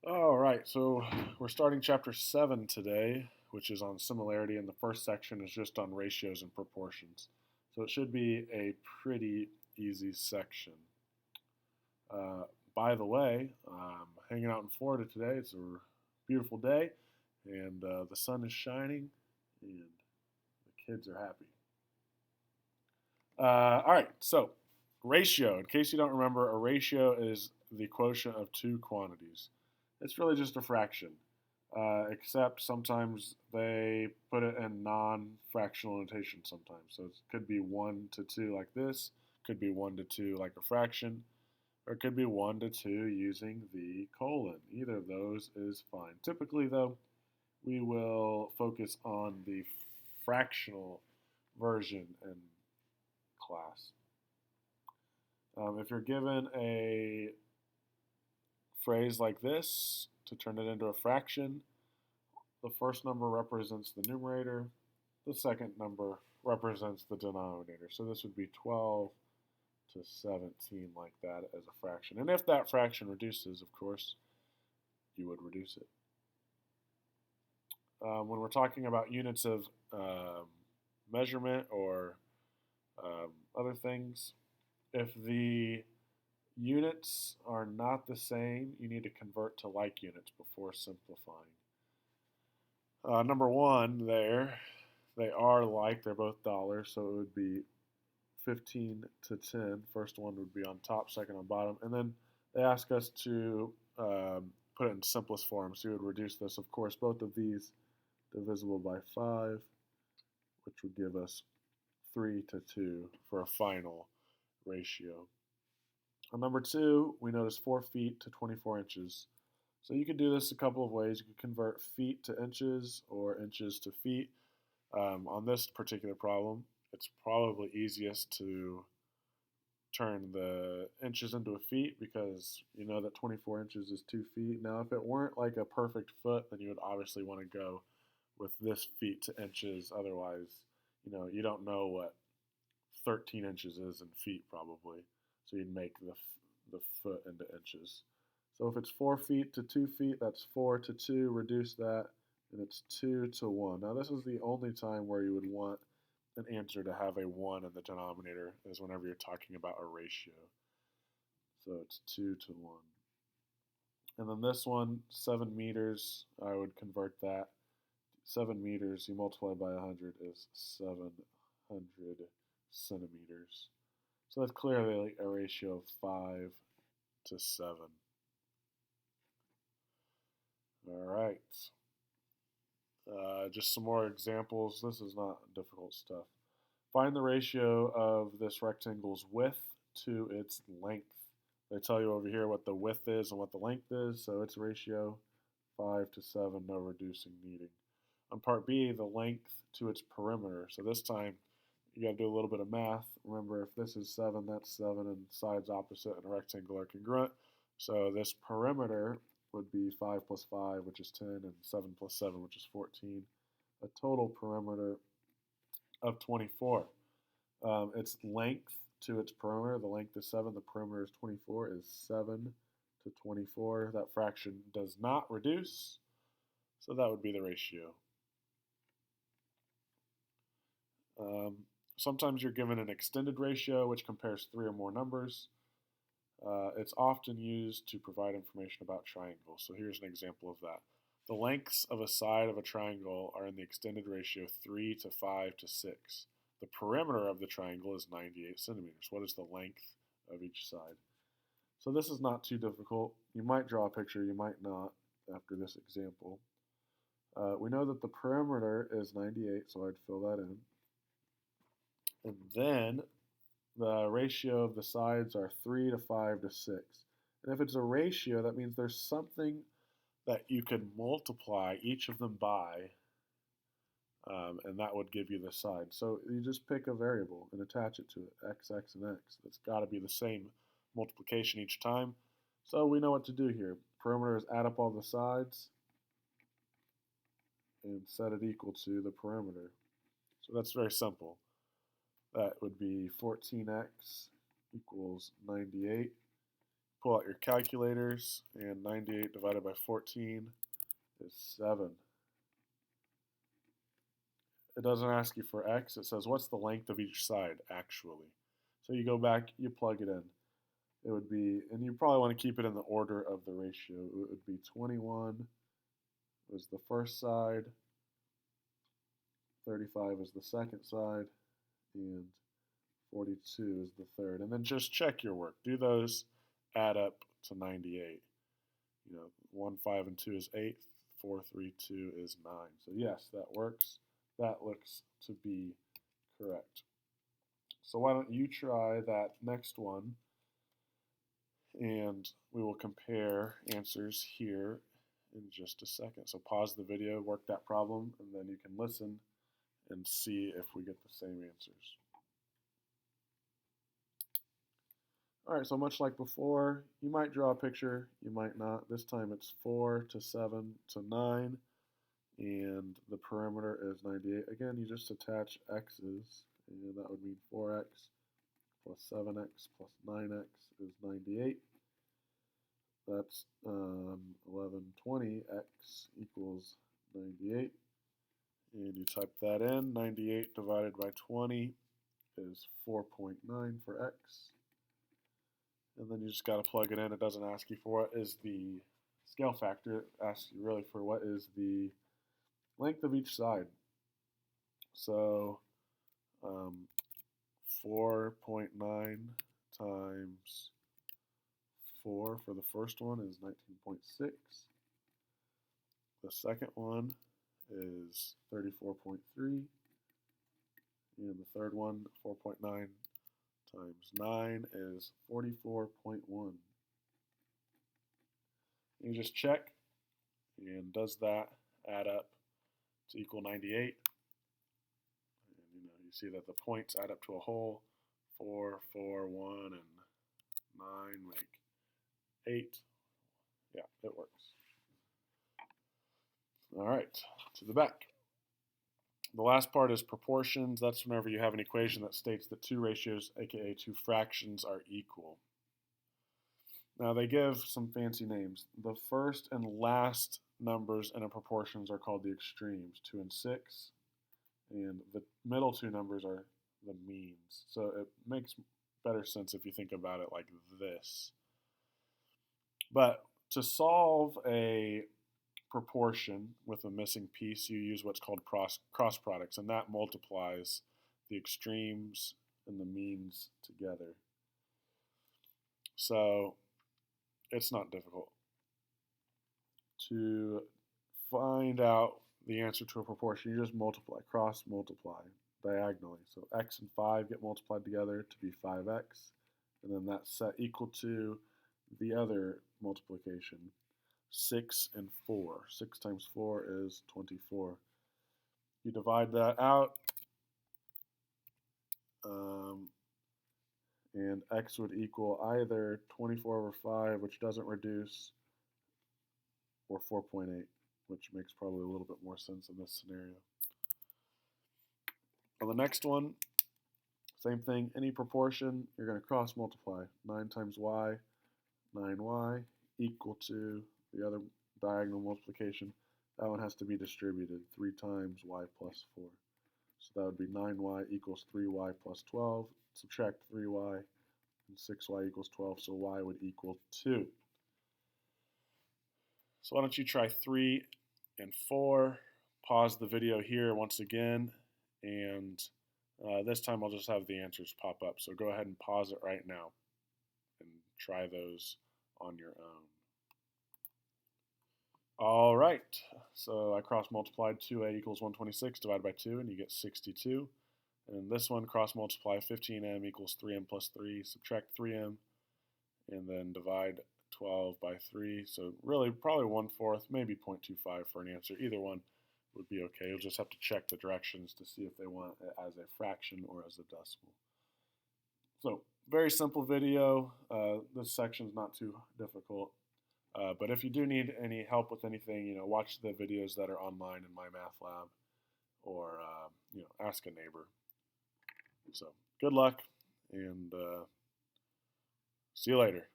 All right, so we're starting chapter 7 today, which is on similarity, and the first section is just on ratios and proportions. So it should be a pretty easy section. Uh, by the way, I'm hanging out in Florida today. It's a beautiful day, and the sun is shining, and the kids are happy. All right, so ratio. In case you don't remember, a ratio is the quotient of two quantities. It's really just a fraction, except sometimes they put it in non-fractional notation sometimes. So it could be 1 to 2 like this, could be 1 to 2 like a fraction, or it could be 1 to 2 using the colon. Either of those is fine. Typically, though, we will focus on the fractional version in class. If you're given a phrase like this to turn it into a fraction, the first number represents the numerator, the second number represents the denominator. So this would be 12 to 17 like that as a fraction. And if that fraction reduces, of course, you would reduce it. When we're talking about units of measurement or other things, if the units are not the same, you need to convert to like units before simplifying. Number one there, they are like, they're both dollars, so it would be 15 to 10. First one would be on top, second on bottom. And then they ask us to put it in simplest form, so you would reduce this. Of course, both of these divisible by 5, which would give us 3 to 2 for a final ratio. On number 2, we notice 4 feet to 24 inches. So you could do this a couple of ways. You could convert feet to inches or inches to feet. On this particular problem, it's probably easiest to turn the inches into a feet because you know that 24 inches is 2 feet. Now, if it weren't like a perfect foot, then you would obviously want to go with this feet to inches. Otherwise, you don't know what 13 inches is in feet probably. So you'd make the foot into inches. So if it's 4 feet to 2 feet, that's 4 to 2. Reduce that, and it's 2 to 1. Now this is the only time where you would want an answer to have a 1 in the denominator, is whenever you're talking about a ratio. So it's 2 to 1. And then this one, 7 meters, I would convert that. 7 meters, you multiply by 100 is 700 centimeters. So that's clearly a ratio of 5 to 7. All right. Just some more examples. This is not difficult stuff. Find the ratio of this rectangle's width to its length. They tell you over here what the width is and what the length is, so its ratio 5 to 7, no reducing needing. On part B, the length to its perimeter. So this time you got to do a little bit of math. Remember, if this is 7, that's 7, and sides opposite in a rectangle are congruent. So this perimeter would be 5 plus 5, which is 10, and 7 plus 7, which is 14. A total perimeter of 24. Its length to its perimeter, the length is 7, the perimeter is 24, is 7 to 24. That fraction does not reduce, so that would be the ratio. Sometimes you're given an extended ratio, which compares 3 or more numbers. It's often used to provide information about triangles. So here's an example of that. The lengths of a side of a triangle are in the extended ratio 3 to 5 to 6. The perimeter of the triangle is 98 centimeters. What is the length of each side? So this is not too difficult. You might draw a picture, you might not after this example. We know that the perimeter is 98, so I'd fill that in. And then the ratio of the sides are 3 to 5 to 6. And if it's a ratio, that means there's something that you could multiply each of them by, and that would give you the side. So you just pick a variable and attach it to it, x, x, and x. It's got to be the same multiplication each time. So we know what to do here. Perimeter is add up all the sides and set it equal to the perimeter. So that's very simple. That would be 14x equals 98. pull out your calculators, and 98 divided by 14 is 7. It doesn't ask you for x. It says, what's the length of each side, actually? So you go back, you plug it in. It would be, and you probably want to keep it in the order of the ratio. It would be 21 is the first side, 35 is the second side, and 42 is the third. And then just check your work. Do those add up to 98? 1, 5, and 2 is 8. 4, 3, 2 is 9. So yes, that works. That looks to be correct. So why don't you try that next one, and we will compare answers here in just a second. So pause the video, work that problem, and then you can listen and see if we get the same answers. All right, so much like before, you might draw a picture, you might not. This time it's 4 to 7 to 9, and the perimeter is 98. Again, you just attach x's, and that would mean 4x plus 7x plus 9x is 98. That's 1120x equals 98. And you type that in. 98 divided by 20 is 4.9 for x. And then you just got to plug it in. It doesn't ask you for what is the scale factor. It asks you really for what is the length of each side. So 4.9 times 4 for the first one is 19.6. The second one is 34.3. And the third one, 4.9 times 9 is 44.1. You just check, and does that add up to equal 98? And you see that the points add up to a whole. 4, 4, 1, and 9 make 8. Yeah, it works. All right, to the back. The last part is proportions. That's whenever you have an equation that states that two ratios, aka two fractions, are equal. Now they give some fancy names. The first and last numbers in a proportions are called the extremes, 2 and 6. And the middle two numbers are the means. So it makes better sense if you think about it like this. But to solve a proportion with a missing piece, you use what's called cross products, and that multiplies the extremes and the means together. So it's not difficult. To find out the answer to a proportion, you just multiply, cross multiply diagonally. So x and 5 get multiplied together to be 5x, and then that's set equal to the other multiplication, 6 and 4. 6 times 4 is 24. You divide that out, and x would equal either 24 over 5, which doesn't reduce, or 4.8, which makes probably a little bit more sense in this scenario. On the next one, same thing, any proportion, you're going to cross multiply. 9 times y, 9y, equal to the other diagonal multiplication. That one has to be distributed, 3 times y plus 4. So that would be 9y equals 3y plus 12. Subtract 3y, and 6y equals 12, so y would equal 2. So why don't you try 3 and 4. Pause the video here once again, and this time I'll just have the answers pop up. So go ahead and pause it right now and try those on your own. All right, so I cross multiplied 2a equals 126 divided by 2, and you get 62. And this one, cross multiply 15m equals 3m plus 3, subtract 3m, and then divide 12 by 3. So really probably 1/4, maybe 0.25 for an answer. Either one would be okay. You'll just have to check the directions to see if they want it as a fraction or as a decimal. So very simple video. This section's not too difficult. But if you do need any help with anything, watch the videos that are online in My Math Lab, or ask a neighbor. So good luck, and see you later.